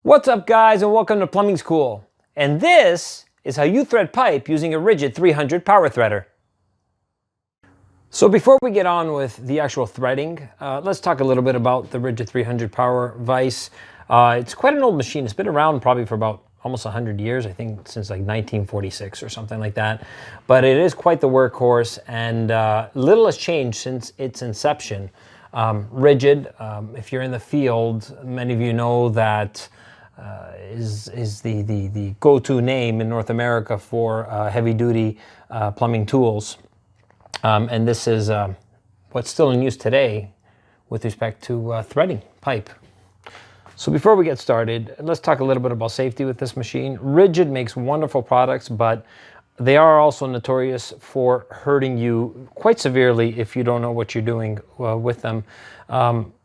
What's up, guys, and welcome to Plumbing School. And this is how you thread pipe using a Ridgid 300 power threader. So before we get on with the actual threading, let's talk a little bit about the Ridgid 300 power vise. It's quite an old machine. It's been around probably for about almost 100 years, I think since like 1946 or something like that. But it is quite the workhorse, and little has changed since its inception. Ridgid, if you're in the field, many of you know that is the go-to name in North America for heavy-duty plumbing tools. And this is what's still in use today with respect to threading pipe. So before we get started, let's talk a little bit about safety with this machine. Ridgid makes wonderful products, but they are also notorious for hurting you quite severely if you don't know what you're doing with them.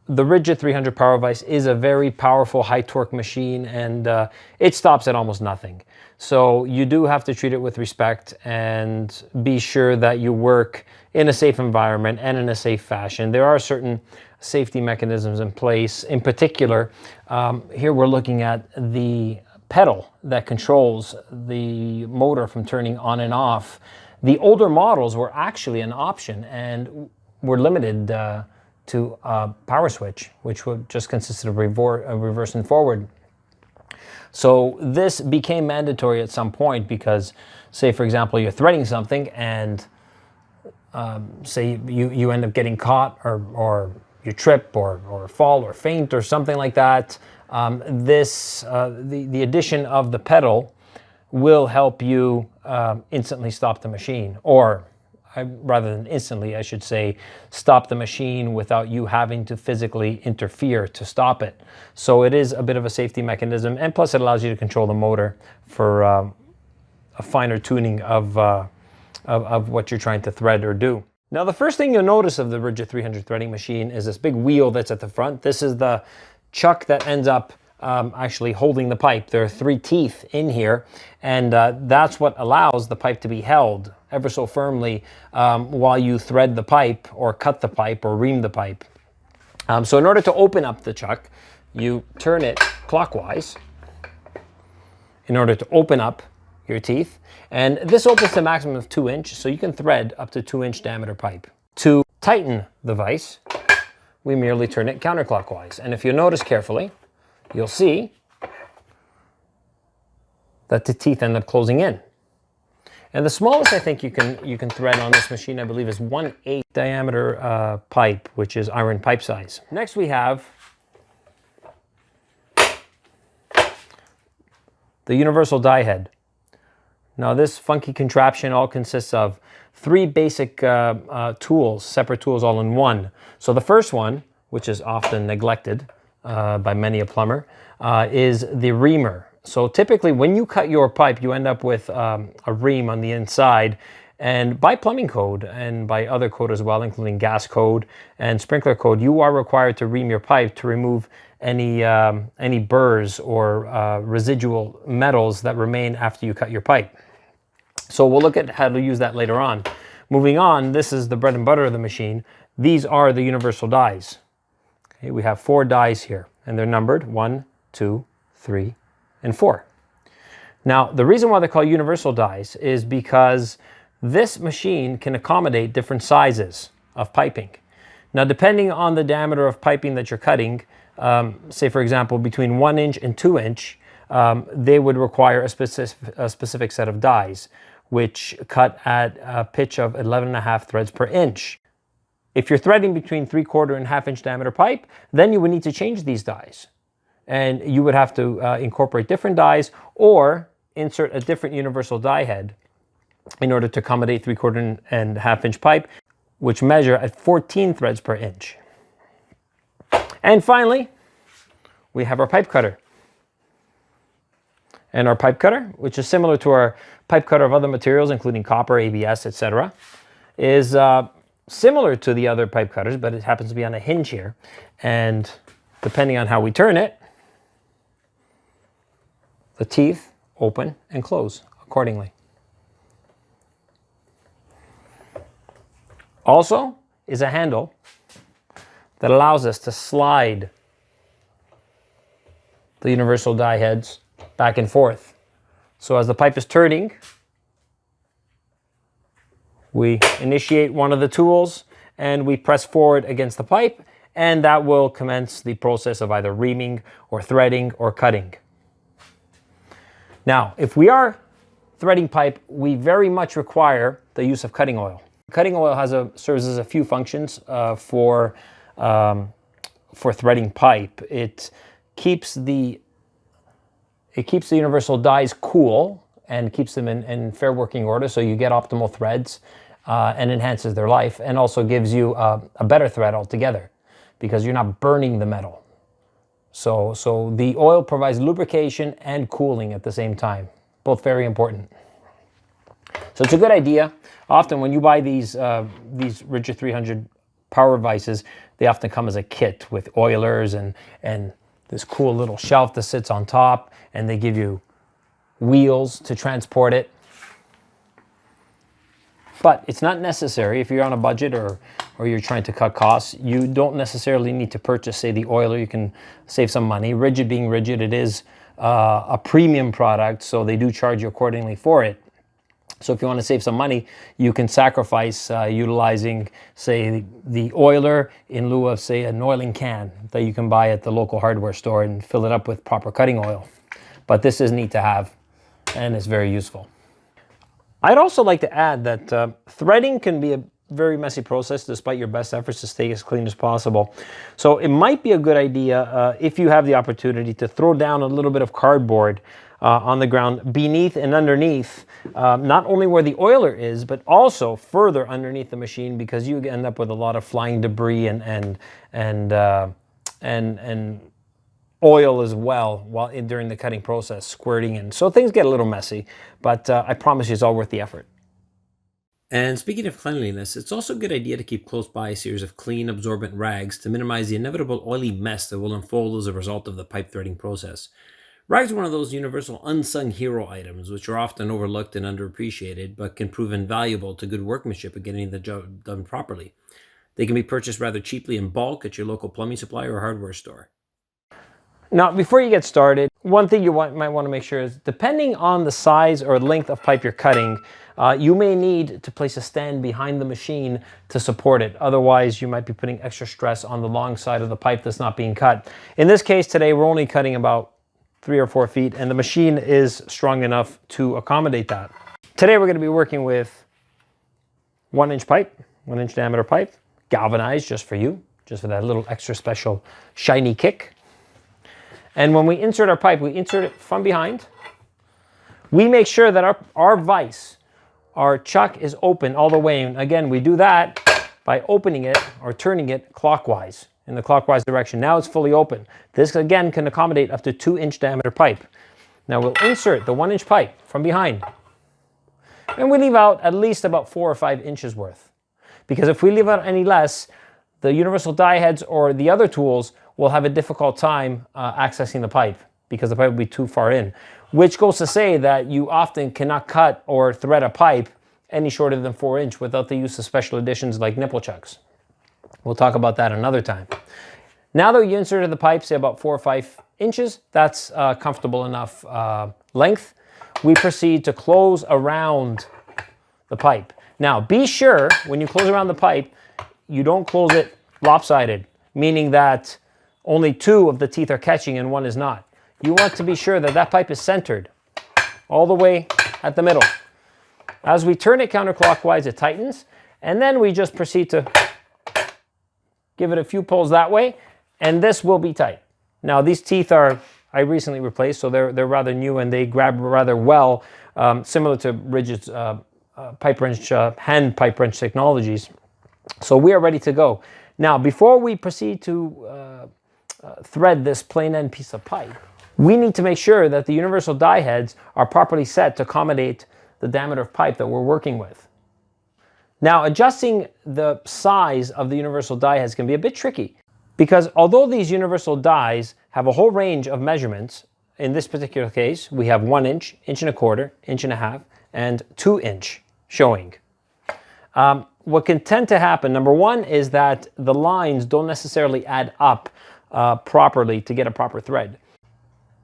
The Ridgid 300 power vise is a very powerful high torque machine, and it stops at almost nothing. So you do have to treat it with respect and be sure that you work in a safe environment and in a safe fashion. There are certain safety mechanisms in place. In particular, here we're looking at the pedal that controls the motor from turning on and off. The older models were actually an option and were limited to a power switch, which would just consisted of reverse and forward. So this became mandatory at some point because, say for example, you're threading something and say you end up getting caught or you trip or fall or faint or something like that. The addition of the pedal will help you instantly stop the machine, or rather than instantly, I should say, stop the machine without you having to physically interfere to stop it. So it is a bit of a safety mechanism, and plus it allows you to control the motor for a finer tuning of what you're trying to thread or do. Now, the first thing you'll notice of the Ridgid 300 threading machine is this big wheel that's at the front. This is the chuck that ends up actually holding the pipe. There are 3 teeth in here, and that's what allows the pipe to be held ever so firmly while you thread the pipe or cut the pipe or ream the pipe. So in order to open up the chuck, you turn it clockwise in order to open up your teeth, and this opens to a maximum of 2 inch, so you can thread up to 2-inch diameter pipe. To tighten the vise, we merely turn it counterclockwise, and if you notice carefully, you'll see that the teeth end up closing in. And the smallest I think you can thread on this machine, I believe, is 1/8 diameter pipe, which is iron pipe size. Next we have the universal die head. Now this funky contraption all consists of 3 basic tools, separate tools all in one. So the first one, which is often neglected by many a plumber, is the reamer. So typically when you cut your pipe, you end up with a ream on the inside, and by plumbing code and by other code as well, including gas code and sprinkler code, you are required to ream your pipe to remove any burrs or residual metals that remain after you cut your pipe. So we'll look at how to use that later on. Moving on, this is the bread and butter of the machine. These are the universal dies. Okay, we have 4 dies here, and they're numbered 1, 2, 3, and 4. Now, the reason why they're called universal dies is because this machine can accommodate different sizes of piping. Now, depending on the diameter of piping that you're cutting, say for example, between 1 inch and 2 inch, they would require a specific set of dies, which cut at a pitch of 11.5 threads per inch. If you're threading between 3/4 and 1/2 inch diameter pipe, then you would need to change these dies. And you would have to incorporate different dies or insert a different universal die head in order to accommodate 3/4 and 1/2 inch pipe, which measure at 14 threads per inch. And finally, we have our pipe cutter. And our pipe cutter, which is similar to our pipe cutter of other materials, including copper, ABS, etc., is similar to the other pipe cutters, but it happens to be on a hinge here. And depending on how we turn it, the teeth open and close accordingly. Also is a handle that allows us to slide the universal die heads back and forth. So as the pipe is turning, we initiate one of the tools and we press forward against the pipe, and that will commence the process of either reaming or threading or cutting. Now, if we are threading pipe, we very much require the use of cutting oil. Cutting oil serves as a few functions for threading pipe. It keeps the universal dies cool and keeps them in fair working order, so you get optimal threads, and enhances their life, and also gives you a better thread altogether because you're not burning the metal. So the oil provides lubrication and cooling at the same time, both very important. So it's a good idea. Often when you buy these Ridgid 300 power vices, they often come as a kit with oilers and this cool little shelf that sits on top, and they give you wheels to transport it. But it's not necessary if you're on a budget or you're trying to cut costs. You don't necessarily need to purchase, say, the oiler. You can save some money. Ridgid being Ridgid, it is a premium product, so they do charge you accordingly for it. So if you want to save some money, you can sacrifice utilizing, say, the oiler in lieu of, say, an oiling can that you can buy at the local hardware store and fill it up with proper cutting oil. But this is neat to have, and it's very useful. I'd also like to add that threading can be a very messy process despite your best efforts to stay as clean as possible. So it might be a good idea if you have the opportunity to throw down a little bit of cardboard on the ground beneath and underneath, not only where the oiler is, but also further underneath the machine, because you end up with a lot of flying debris and oil as well during the cutting process, squirting in. So things get a little messy, but I promise you it's all worth the effort. And speaking of cleanliness, it's also a good idea to keep close by a series of clean, absorbent rags to minimize the inevitable oily mess that will unfold as a result of the pipe threading process. Rags are one of those universal unsung hero items which are often overlooked and underappreciated, but can prove invaluable to good workmanship and getting the job done properly. They can be purchased rather cheaply in bulk at your local plumbing supplier or hardware store. Now, before you get started, one thing you might want to make sure is, depending on the size or length of pipe you're cutting, you may need to place a stand behind the machine to support it. Otherwise, you might be putting extra stress on the long side of the pipe that's not being cut. In this case today, we're only cutting about 3 or 4 feet, and the machine is strong enough to accommodate that. Today, we're going to be working with 1-inch pipe, 1-inch diameter pipe, galvanized just for you, just for that little extra special shiny kick. And when we insert our pipe, we insert it from behind. We make sure that our vise, our chuck, is open all the way. And again, we do that by opening it or turning it clockwise, in the clockwise direction. Now it's fully open. This, again, can accommodate up to 2-inch diameter pipe. Now we'll insert the 1-inch pipe from behind. And we leave out at least about 4 or 5 inches worth. Because if we leave out any less, the universal die heads or the other tools will have a difficult time accessing the pipe, because the pipe will be too far in, which goes to say that you often cannot cut or thread a pipe any shorter than 4-inch without the use of special editions like nipple chucks. We'll talk about that another time. Now that you inserted the pipe, say about 4 or 5 inches, that's comfortable enough length. We proceed to close around the pipe. Now, be sure when you close around the pipe, you don't close it lopsided, meaning that only 2 of the teeth are catching and 1 is not. You want to be sure that that pipe is centered all the way at the middle. As we turn it counterclockwise, it tightens, and then we just proceed to give it a few pulls that way, and this will be tight. Now, these teeth I recently replaced, so they're rather new and they grab rather well, similar to Ridgid's pipe wrench, hand pipe wrench technologies. So we are ready to go. Now, before we proceed to thread this plain end piece of pipe, we need to make sure that the universal die heads are properly set to accommodate the diameter of pipe that we're working with. Now, adjusting the size of the universal die heads can be a bit tricky, because although these universal dies have a whole range of measurements, in this particular case, we have 1 inch, 1.25 inch, 1.5 inch, and 2-inch showing. What can tend to happen, number one, is that the lines don't necessarily add up properly to get a proper thread.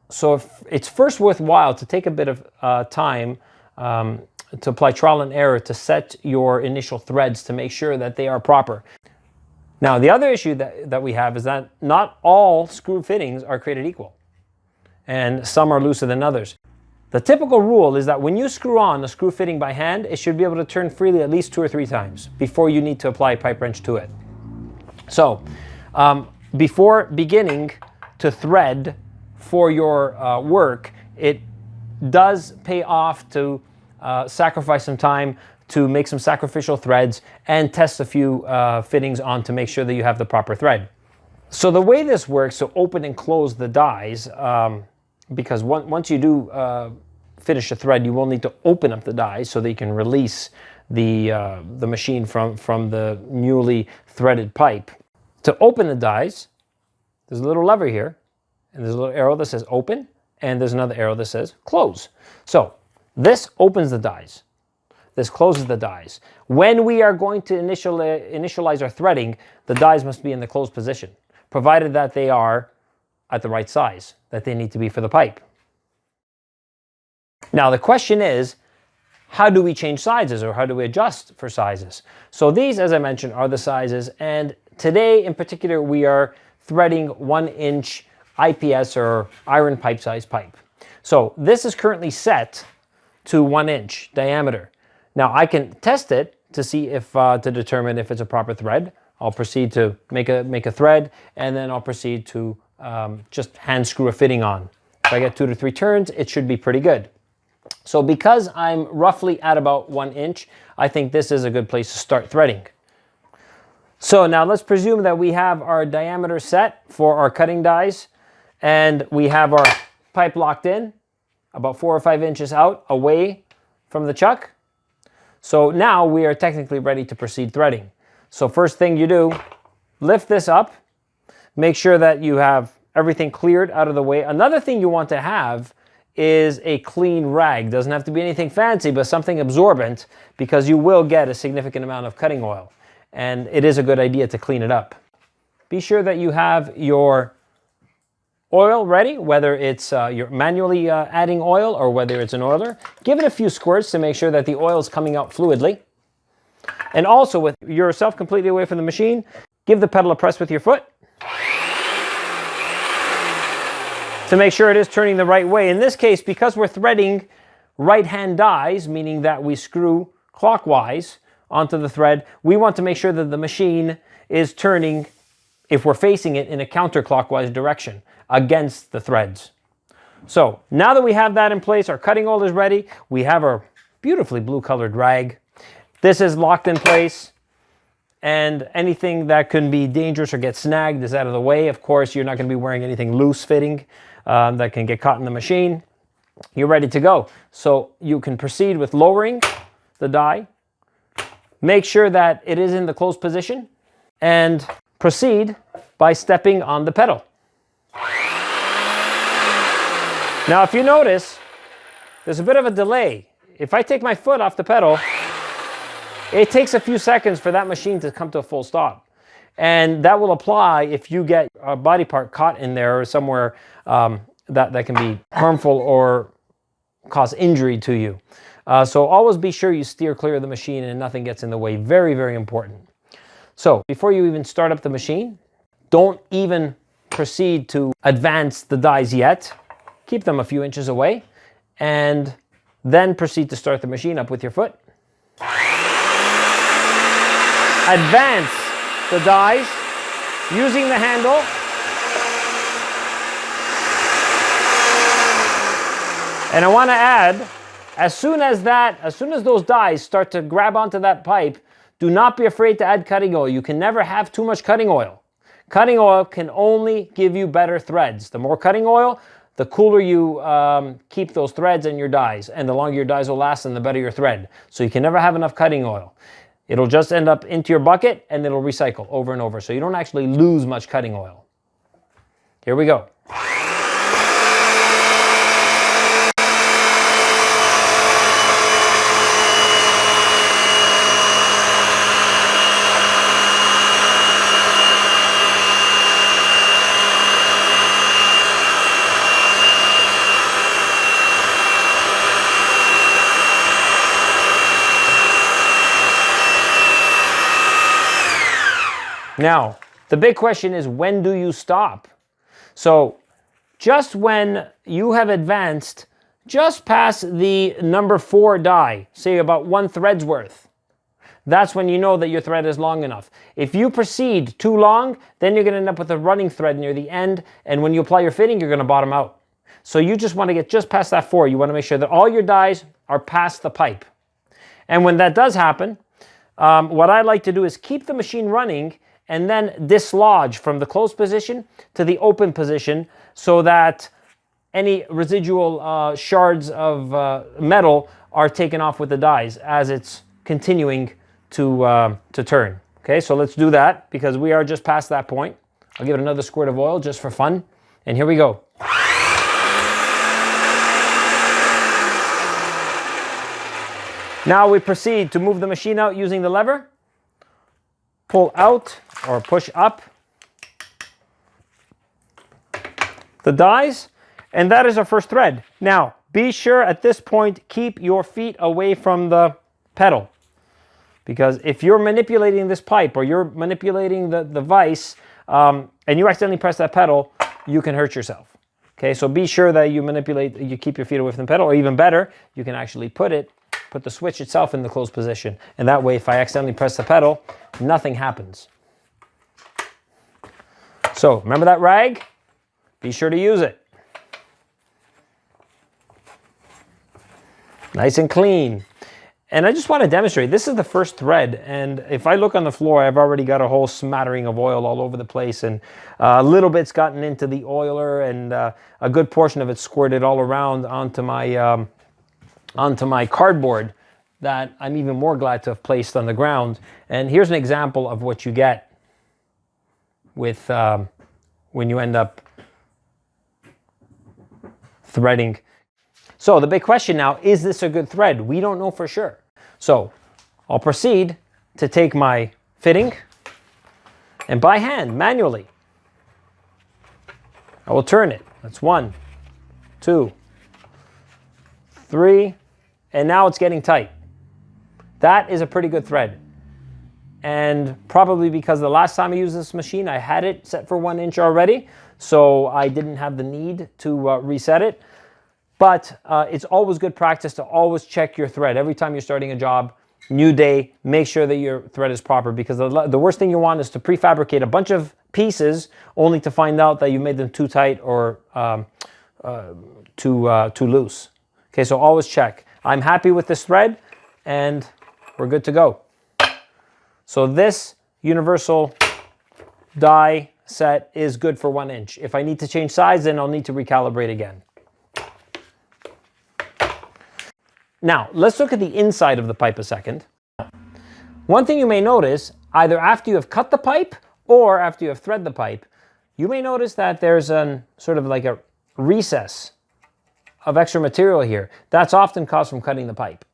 So if it's first worthwhile to take a bit of time to apply trial and error to set your initial threads to make sure that they are proper. Now, the other issue that we have is that not all screw fittings are created equal, and some are looser than others. The typical rule is that when you screw on a screw fitting by hand, it should be able to turn freely at least 2 or 3 times before you need to apply a pipe wrench to it. So, before beginning to thread for your work, it does pay off to sacrifice some time to make some sacrificial threads and test a few fittings on to make sure that you have the proper thread. So the way this works, so open and close the dies, because once you do finish a thread, you will need to open up the dies so that you can release the machine from the newly threaded pipe. To open the dies, there's a little lever here, and there's a little arrow that says open, and there's another arrow that says close. So this opens the dies. This closes the dies. When we are going to initialize our threading, the dies must be in the closed position, provided that they are at the right size that they need to be for the pipe. Now the question is, how do we change sizes, or how do we adjust for sizes? So these, as I mentioned, are the sizes, and today in particular we are threading 1-inch IPS or iron pipe size pipe. So this is currently set to 1 inch diameter. Now I can test it to see if to determine if it's a proper thread. I'll proceed to make a thread, and then I'll proceed to just hand screw a fitting on. If I get 2 to 3 turns, it should be pretty good. So because I'm roughly at about 1 inch, I think this is a good place to start threading. So now let's presume that we have our diameter set for our cutting dies, and we have our pipe locked in about 4 or 5 inches out away from the chuck. So now we are technically ready to proceed threading. So first thing you do, lift this up, make sure that you have everything cleared out of the way. Another thing you want to have is a clean rag. Doesn't have to be anything fancy, but something absorbent, because you will get a significant amount of cutting oil, and it is a good idea to clean it up. Be sure that you have your oil ready, whether it's you're manually adding oil or whether it's an oiler. Give it a few squirts to make sure that the oil is coming out fluidly. And also, with yourself completely away from the machine, give the pedal a press with your foot to make sure it is turning the right way. In this case, because we're threading right-hand dies, meaning that we screw clockwise onto the thread, we want to make sure that the machine is turning, if we're facing it, in a counterclockwise direction against the threads. So now that we have that in place, our cutting oil is ready. We have our beautifully blue colored rag. This is locked in place, and anything that can be dangerous or get snagged is out of the way. Of course, you're not going to be wearing anything loose fitting that can get caught in the machine. You're ready to go. So you can proceed with lowering the die. Make sure that it is in the closed position, and proceed by stepping on the pedal. Now, if you notice, there's a bit of a delay. If I take my foot off the pedal, it takes a few seconds for that machine to come to a full stop. And that will apply if you get a body part caught in there or somewhere that can be harmful or cause injury to you. So always be sure you steer clear of the machine and nothing gets in the way. Very, very important. So before you even start up the machine, don't even proceed to advance the dies yet. Keep them a few inches away, and then proceed to start the machine up with your foot. Advance the dies using the handle. And I want to add, as soon as those dies start to grab onto that pipe, do not be afraid to add cutting oil. You can never have too much cutting oil. Cutting oil can only give you better threads. The more cutting oil, the cooler you keep those threads and your dies, and the longer your dies will last and the better your thread. So you can never have enough cutting oil. It'll just end up into your bucket and it'll recycle over and over. So you don't actually lose much cutting oil. Here we go. Now, the big question is, when do you stop? So just when you have advanced just past the number 4 die, say about 1 thread's worth, that's when you know that your thread is long enough. If you proceed too long, then you're going to end up with a running thread near the end, and when you apply your fitting, you're going to bottom out. So you just want to get just past that 4. You want to make sure that all your dies are past the pipe. And when that does happen, what I like to do is keep the machine running and then dislodge from the closed position to the open position so that any residual shards of metal are taken off with the dies as it's continuing to turn. Okay, so let's do that because we are just past that point. I'll give it another squirt of oil just for fun. And here we go. Now we proceed to move the machine out using the lever. Pull out or push up the dies, and that is our first thread. Now, be sure at this point, keep your feet away from the pedal, because if you're manipulating this pipe or you're manipulating the vise and you accidentally press that pedal, you can hurt yourself. Okay, so be sure that you keep your feet away from the pedal, or even better, you can actually put the switch itself in the closed position. And that way, if I accidentally press the pedal, nothing happens. So remember that rag? Be sure to use it. Nice and clean. And I just want to demonstrate, this is the first thread, and if I look on the floor, I've already got a whole smattering of oil all over the place, and a little bit's gotten into the oiler, and a good portion of it squirted all around onto my cardboard that I'm even more glad to have placed on the ground. And here's an example of what you get with when you end up threading. So the big question now, is this a good thread? We don't know for sure. So I'll proceed to take my fitting and by hand, manually, I will turn it. That's 1, 2, 3, and now it's getting tight. That is a pretty good thread. And probably because the last time I used this machine, I had it set for 1 inch already, so I didn't have the need to reset it. But it's always good practice to always check your thread. Every time you're starting a job, new day, make sure that your thread is proper, because the worst thing you want is to prefabricate a bunch of pieces only to find out that you made them too tight or too loose. Okay, so always check. I'm happy with this thread, and we're good to go. So this universal die set is good for 1 inch. If I need to change size, then I'll need to recalibrate again. Now, let's look at the inside of the pipe a second. One thing you may notice, either after you have cut the pipe or after you have threaded the pipe, you may notice that there's a sort of like a recess of extra material here. That's often caused from cutting the pipe.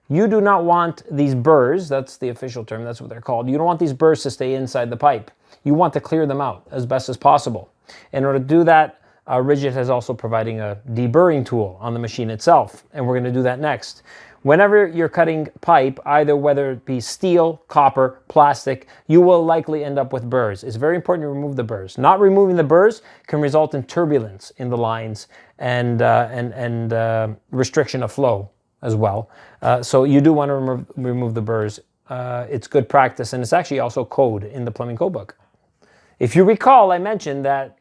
You do not want these burrs, that's the official term, that's what they're called. You don't want these burrs to stay inside the pipe. You want to clear them out as best as possible. In order to do that, Ridgid is also providing a deburring tool on the machine itself, and we're going to do that next. Whenever you're cutting pipe, either whether it be steel, copper, plastic, you will likely end up with burrs. It's very important to remove the burrs. Not removing the burrs can result in turbulence in the lines and restriction of flow as well. So you do want to remove the burrs. It's good practice, and it's actually also code in the plumbing code book. If you recall, I mentioned that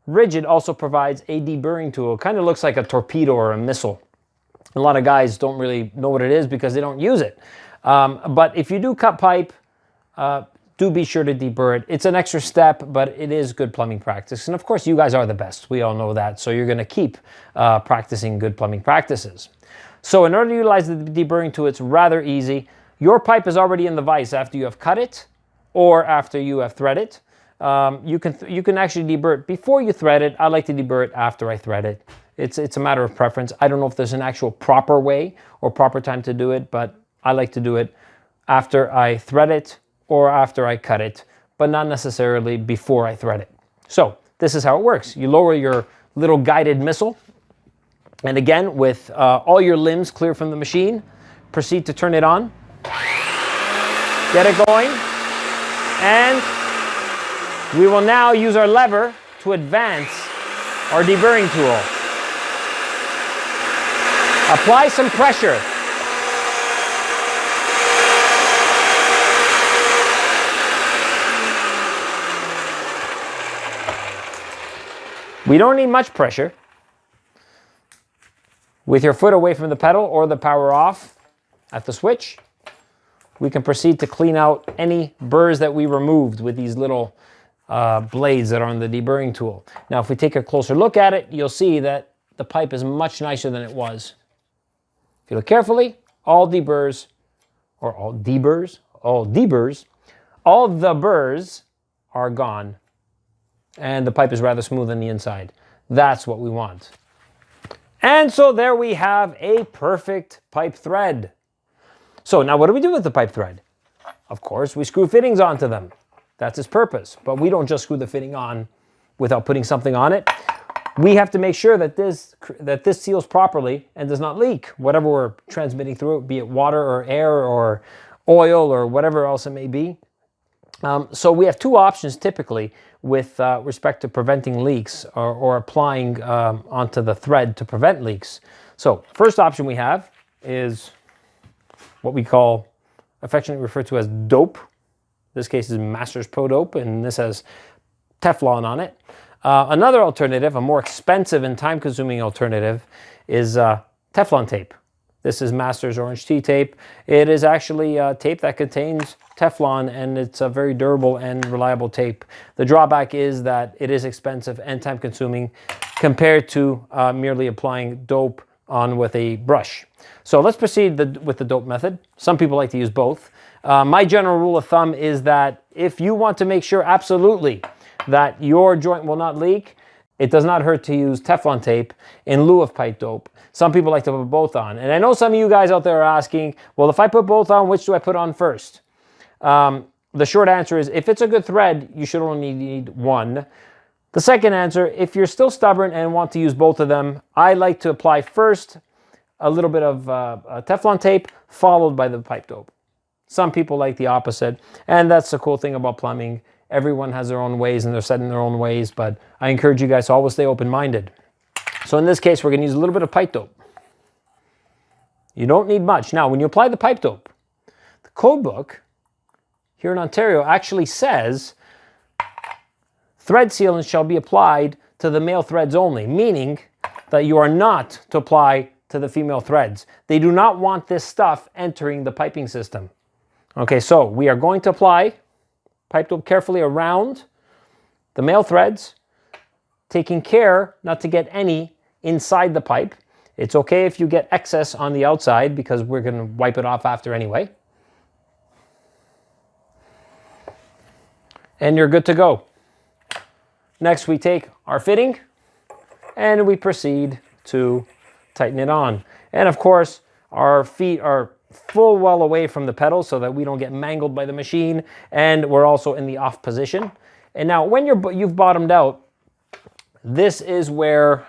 Ridgid also provides a deburring tool. It kind of looks like a torpedo or a missile. A lot of guys don't really know what it is because they don't use it. But if you do cut pipe, do be sure to deburr it. It's an extra step, but it is good plumbing practice. And of course, you guys are the best. We all know that. So you're going to keep practicing good plumbing practices. So in order to utilize the deburring tool, it's rather easy. Your pipe is already in the vise after you have cut it or after you have threaded it. You can actually deburr it before you thread it. I like to deburr it after I thread it. It's a matter of preference. I don't know if there's an actual proper way or proper time to do it, but I like to do it after I thread it or after I cut it, but not necessarily before I thread it. So this is how it works. You lower your little guided missile, and again, with all your limbs clear from the machine, proceed to turn it on. Get it going, and We will now use our lever to advance our deburring tool. Apply some pressure. We don't need much pressure. With your foot away from the pedal or the power off at the switch, we can proceed to clean out any burrs that we removed with these little blades that are on the deburring tool. Now, if we take a closer look at it, you'll see that the pipe is much nicer than it was. If you look carefully, all the burrs are gone. And the pipe is rather smooth on the inside. That's what we want. And so there we have a perfect pipe thread. So now what do we do with the pipe thread? Of course, we screw fittings onto them. That's its purpose. But we don't just screw the fitting on without putting something on it. We have to make sure that this seals properly and does not leak. Whatever we're transmitting through it, be it water or air or oil or whatever else it may be. So we have two options typically with respect to preventing leaks or applying onto the thread to prevent leaks. So first option we have is what we call, affectionately referred to as dope. This case is Masters Pro Dope, and this has Teflon on it. Another alternative, a more expensive and time-consuming alternative, is Teflon tape. This is Masters Orange Tea tape. It is actually tape that contains Teflon, and it's a very durable and reliable tape. The drawback is that it is expensive and time-consuming compared to merely applying dope on with a brush. So let's proceed with the dope method. Some people like to use both. My general rule of thumb is that if you want to make sure absolutely that your joint will not leak, it does not hurt to use Teflon tape in lieu of pipe dope. Some people like to put both on. And I know some of you guys out there are asking, well, if I put both on, which do I put on first? The short answer is, if it's a good thread, you should only need one. The second answer, if you're still stubborn and want to use both of them, I like to apply first a little bit of Teflon tape, followed by the pipe dope. Some people like the opposite, and that's the cool thing about plumbing. Everyone has their own ways and they're set in their own ways, but I encourage you guys to always stay open-minded. So in this case, we're going to use a little bit of pipe dope. You don't need much. Now, when you apply the pipe dope, the code book here in Ontario actually says thread sealant shall be applied to the male threads only, meaning that you are not to apply to the female threads. They do not want this stuff entering the piping system. Okay, so we are going to apply pipe dope carefully around the male threads, taking care not to get any inside the pipe. It's okay if you get excess on the outside because we're going to wipe it off after anyway. And you're good to go. Next, we take our fitting and we proceed to tighten it on. And of course, our feet are full well away from the pedal so that we don't get mangled by the machine, and we're also in the off position. And now when you've bottomed out, this is where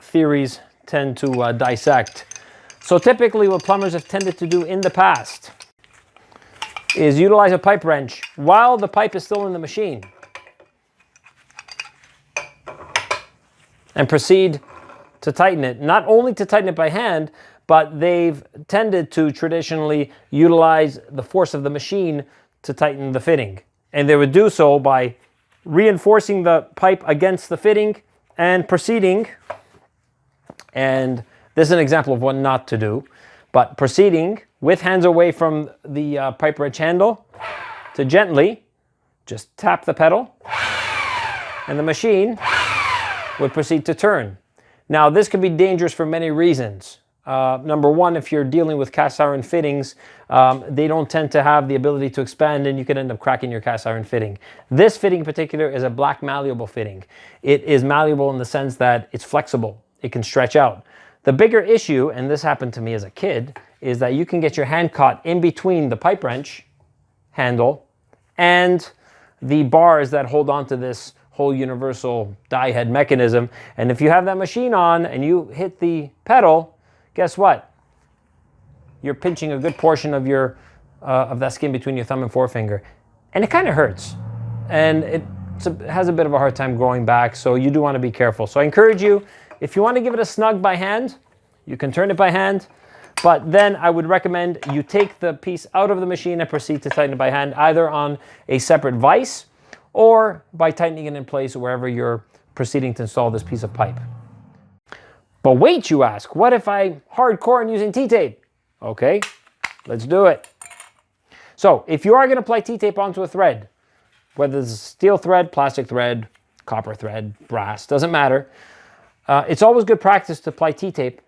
theories tend to dissect. So typically what plumbers have tended to do in the past is utilize a pipe wrench while the pipe is still in the machine and proceed to tighten it. Not only to tighten it by hand, but they've tended to traditionally utilize the force of the machine to tighten the fitting. And they would do so by reinforcing the pipe against the fitting and proceeding, and this is an example of what not to do, but proceeding with hands away from the pipe wrench handle to gently just tap the pedal, and the machine would proceed to turn. Now, this could be dangerous for many reasons. Number one, if you're dealing with cast iron fittings, they don't tend to have the ability to expand, and you can end up cracking your cast iron fitting. This fitting in particular is a black malleable fitting. It is malleable in the sense that it's flexible. It can stretch out. The bigger issue, and this happened to me as a kid, is that you can get your hand caught in between the pipe wrench handle and the bars that hold onto this whole universal die head mechanism. And if you have that machine on and you hit the pedal, guess what? You're pinching a good portion of your of that skin between your thumb and forefinger, and it kind of hurts. And it has a bit of a hard time growing back, so you do want to be careful. So I encourage you, if you want to give it a snug by hand, you can turn it by hand, but then I would recommend you take the piece out of the machine and proceed to tighten it by hand, either on a separate vise or by tightening it in place wherever you're proceeding to install this piece of pipe. But wait, you ask, what if I'm hardcore and using T-tape? Okay, let's do it. So if you are going to apply T-tape onto a thread, whether it's steel thread, plastic thread, copper thread, brass, doesn't matter. It's always good practice to apply T-tape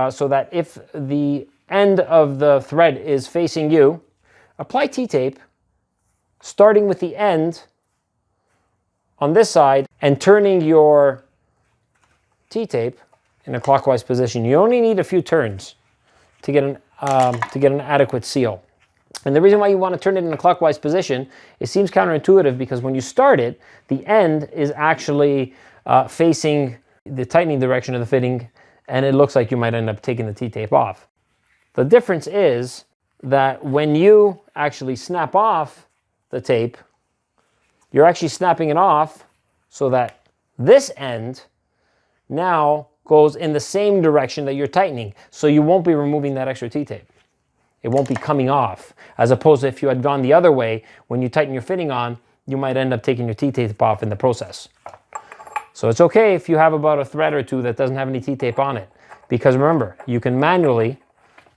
so that if the end of the thread is facing you, apply T-tape starting with the end on this side and turning your T-tape in a clockwise position. You only need a few turns to get an adequate seal. And the reason why you want to turn it in a clockwise position, it seems counterintuitive because when you start it, the end is actually facing the tightening direction of the fitting, and it looks like you might end up taking the T-tape off. The difference is that when you actually snap off the tape, you're actually snapping it off so that this end now goes in the same direction that you're tightening. So you won't be removing that extra T-tape. It won't be coming off. As opposed to if you had gone the other way, when you tighten your fitting on, you might end up taking your T-tape off in the process. So it's okay if you have about a thread or two that doesn't have any T-tape on it. Because remember, you can manually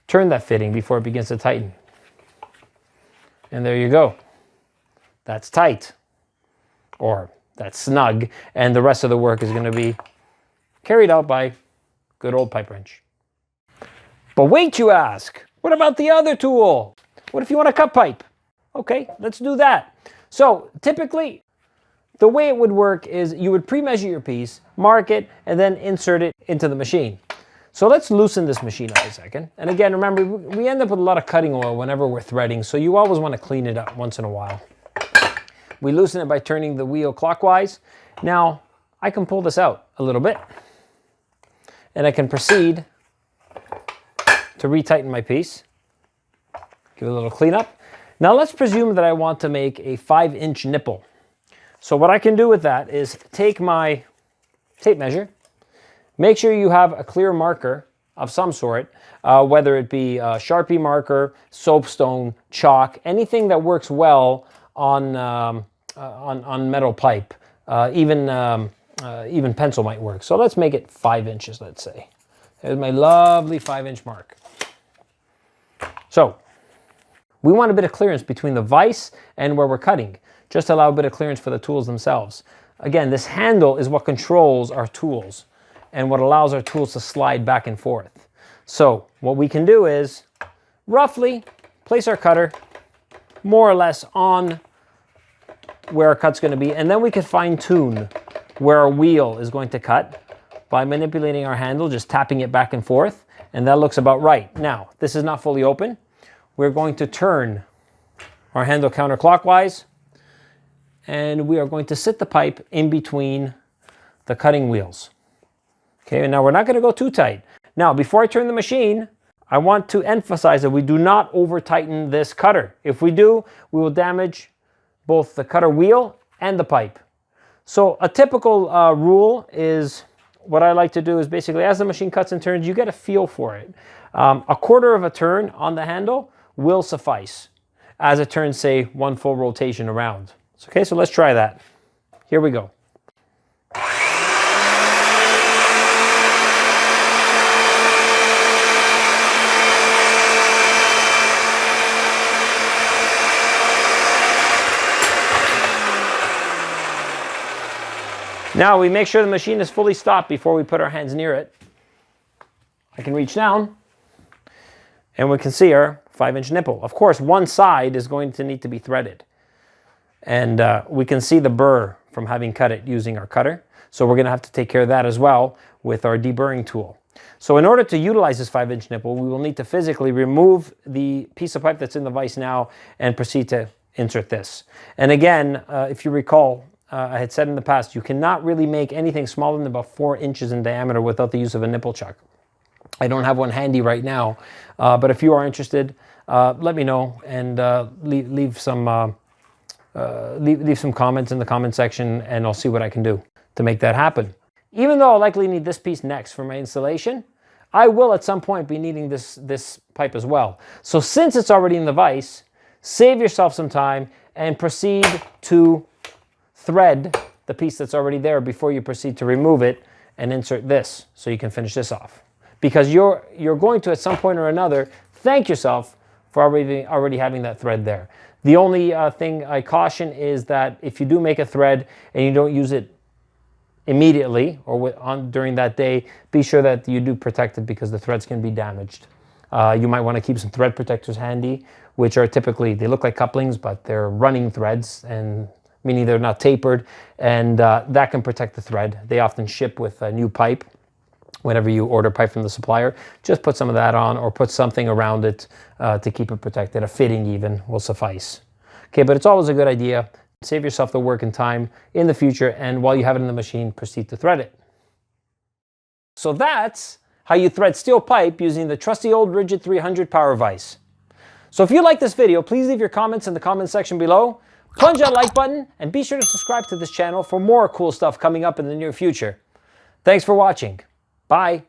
turn that fitting before it begins to tighten. And there you go. That's tight. Or that's snug. And the rest of the work is going to be carried out by good old pipe wrench. But wait, you ask, what about the other tool? What if you want to cut pipe? Okay, let's do that. So typically, the way it would work is you would pre-measure your piece, mark it, and then insert it into the machine. So let's loosen this machine up a second. And again, remember, we end up with a lot of cutting oil whenever we're threading, so you always want to clean it up once in a while. We loosen it by turning the wheel clockwise. Now, I can pull this out a little bit, and I can proceed to retighten my piece. Give it a little cleanup. Now let's presume that I want to make a 5-inch nipple. So what I can do with that is take my tape measure, make sure you have a clear marker of some sort, whether it be a Sharpie marker, soapstone, chalk, anything that works well on metal pipe. Even pencil might work. So let's make it 5 inches, let's say. There's my lovely 5-inch mark. So we want a bit of clearance between the vise and where we're cutting. Just allow a bit of clearance for the tools themselves. Again, this handle is what controls our tools and what allows our tools to slide back and forth. So what we can do is roughly place our cutter more or less on where our cut's going to be, and then we can fine tune where our wheel is going to cut by manipulating our handle, just tapping it back and forth, and that looks about right. Now, this is not fully open. We're going to turn our handle counterclockwise, and we are going to sit the pipe in between the cutting wheels. Okay, and now we're not going to go too tight. Now, before I turn the machine, I want to emphasize that we do not over-tighten this cutter. If we do, we will damage both the cutter wheel and the pipe. So a typical rule is, what I like to do is basically as the machine cuts and turns, you get a feel for it. A quarter of a turn on the handle will suffice as it turns, say, one full rotation around. Okay, so let's try that. Here we go. Now we make sure the machine is fully stopped before we put our hands near it. I can reach down and we can see our 5-inch nipple. Of course, one side is going to need to be threaded. And we can see the burr from having cut it using our cutter. So we're going to have to take care of that as well with our deburring tool. So in order to utilize this 5-inch nipple, we will need to physically remove the piece of pipe that's in the vise now and proceed to insert this. And again, if you recall, I had said in the past, you cannot really make anything smaller than about 4 inches in diameter without the use of a nipple chuck. I don't have one handy right now, but if you are interested, let me know and leave some leave some comments in the comment section, and I'll see what I can do to make that happen. Even though I'll likely need this piece next for my installation, I will at some point be needing this pipe as well. So since it's already in the vise, save yourself some time and proceed to thread the piece that's already there before you proceed to remove it and insert this so you can finish this off. Because you're going to, at some point or another, thank yourself for already having that thread there. The only thing I caution is that if you do make a thread and you don't use it immediately or during that day, be sure that you do protect it because the threads can be damaged. You might want to keep some thread protectors handy, which are typically, they look like couplings, but they're running threads, and meaning they're not tapered, and that can protect the thread. They often ship with a new pipe. Whenever you order pipe from the supplier, just put some of that on or put something around it to keep it protected. A fitting even will suffice. Okay, but it's always a good idea. Save yourself the work and time in the future, and while you have it in the machine, proceed to thread it. So that's how you thread steel pipe using the trusty old Ridgid 300 power vise. So if you like this video, please leave your comments in the comment section below, punch that like button, and be sure to subscribe to this channel for more cool stuff coming up in the near future. Thanks for watching. Bye.